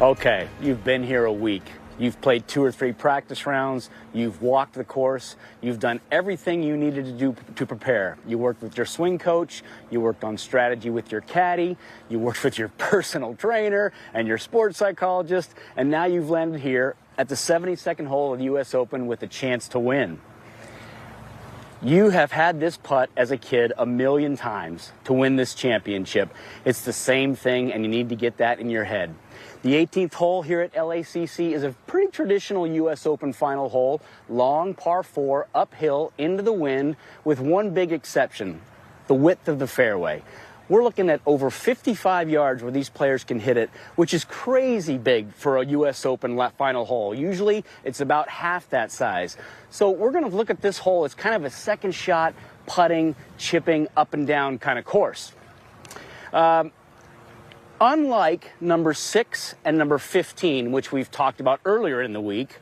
Okay, you've been here a week. You've played 2 or 3 practice rounds. You've walked the course. You've done everything you needed to do to prepare. You worked with your swing coach. You worked on strategy with your caddy. You worked with your personal trainer and your sports psychologist. And now you've landed here at the 72nd hole of the U.S. Open with a chance to win. You have had this putt as a kid 1,000,000 times to win this championship. It's the same thing, and you need to get that in your head. The 18th hole here at LACC is a pretty traditional U.S. Open final hole, long par 4, uphill, into the wind, with one big exception, the width of the fairway. We're looking at over 55 yards where these players can hit it, which is crazy big for a U.S. Open final hole. Usually, it's about half that size. So we're going to look at this hole as kind of a second shot, putting, chipping, up and down kind of course. Unlike number 6 and number 15, which we've talked about earlier in the week,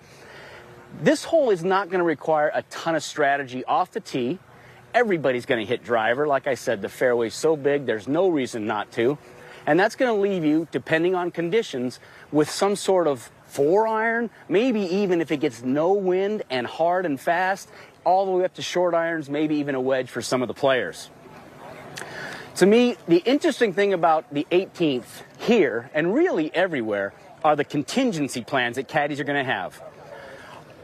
this hole is not going to require a ton of strategy off the tee. Everybody's going to hit driver. Like I said, the fairway's so big, there's no reason not to. And that's going to leave you, depending on conditions, with some sort of 4-iron, maybe even if it gets no wind and hard and fast, all the way up to short irons, maybe even a wedge for some of the players. To me, the interesting thing about the 18th here, and really everywhere, are the contingency plans that caddies are going to have.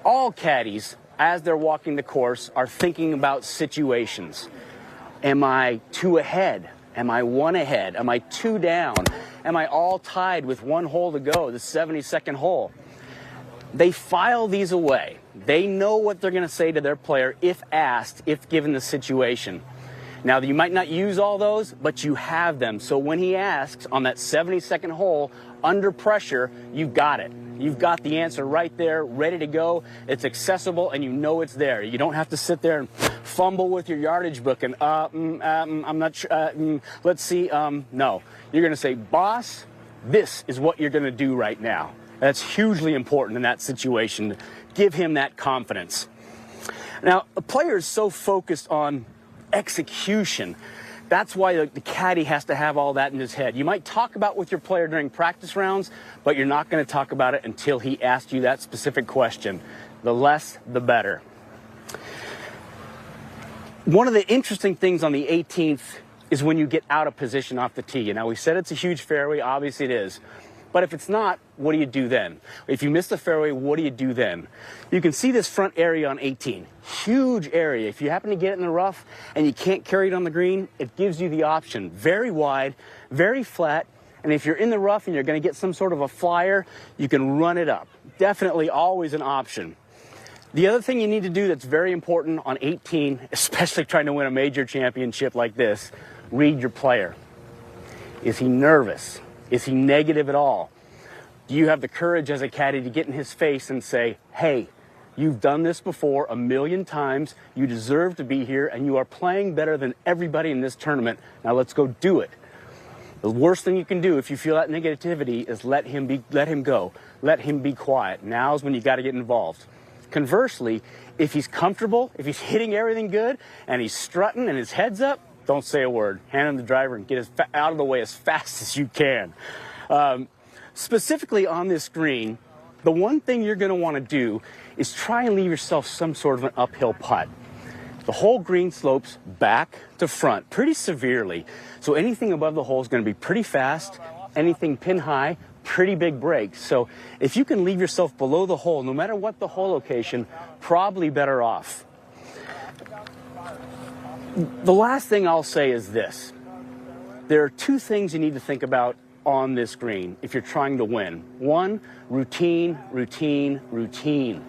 All caddies, as they're walking the course, are thinking about situations. Am I 2 ahead? Am I 1 ahead? Am I 2 down? Am I all tied with 1 hole to go, the 72nd hole? They file these away. They know what they're going to say to their player if asked, if given the situation. Now, you might not use all those, but you have them. So when he asks on that 72nd hole, under pressure, you've got it. You've got the answer right there, ready to go. It's accessible, and you know it's there. You don't have to sit there and fumble with your yardage book and, I'm not sure, let's see, no. You're going to say, boss, this is what you're going to do right now. That's hugely important in that situation. Give him that confidence. Now, a player is so focused on execution. That's why the caddy has to have all that in his head. You might talk about with your player during practice rounds, but you're not going to talk about it until he asks you that specific question. The less, the better. One of the interesting things on the 18th is when you get out of position off the tee. Now, we said it's a huge fairway. Obviously, it is. But if it's not, what do you do then? If you miss the fairway, what do you do then? You can see this front area on 18. Huge area. If you happen to get it in the rough and you can't carry it on the green, it gives you the option. Very wide, very flat, and if you're in the rough and you're going to get some sort of a flyer, you can run it up. Definitely always an option. The other thing you need to do that's very important on 18, especially trying to win a major championship like this, read your player. Is he nervous? Is he negative at all? Do you have the courage as a caddy to get in his face and say, hey, you've done this before 1,000,000 times, you deserve to be here, and you are playing better than everybody in this tournament. Now let's go do it. The worst thing you can do if you feel that negativity is let him go. Let him be quiet. Now's when you got to get involved. Conversely, if he's comfortable, if he's hitting everything good, and he's strutting and his head's up, don't say a word. Hand him the driver and get out of the way as fast as you can. Specifically on this green, the one thing you're going to want to do is try and leave yourself some sort of an uphill putt. The whole green slopes back to front pretty severely. So anything above the hole is going to be pretty fast. Anything pin high, pretty big breaks. So if you can leave yourself below the hole, no matter what the hole location, probably better off. The last thing I'll say is this. There are 2 things you need to think about on this green if you're trying to win. 1, routine, routine, routine.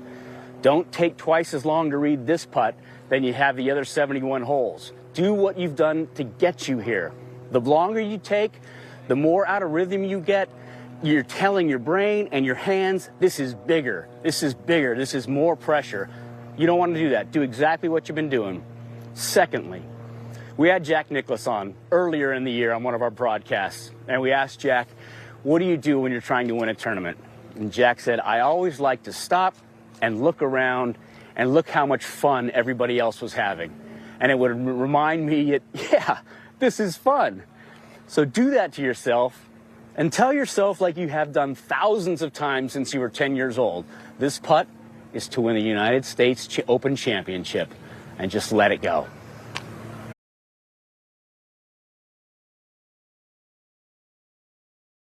Don't take twice as long to read this putt than you have the other 71 holes. Do what you've done to get you here. The longer you take, the more out of rhythm you get. You're telling your brain and your hands, this is bigger, this is bigger, this is more pressure. You don't want to do that. Do exactly what you've been doing. Secondly, we had Jack Nicklaus on earlier in the year on one of our broadcasts, and we asked Jack, what do you do when you're trying to win a tournament? And Jack said, I always like to stop and look around and look how much fun everybody else was having. And it would remind me that, yeah, this is fun. So do that to yourself And tell yourself, like you have done thousands of times since you were 10 years old, this putt is to win the United States Open Championship, and just let it go.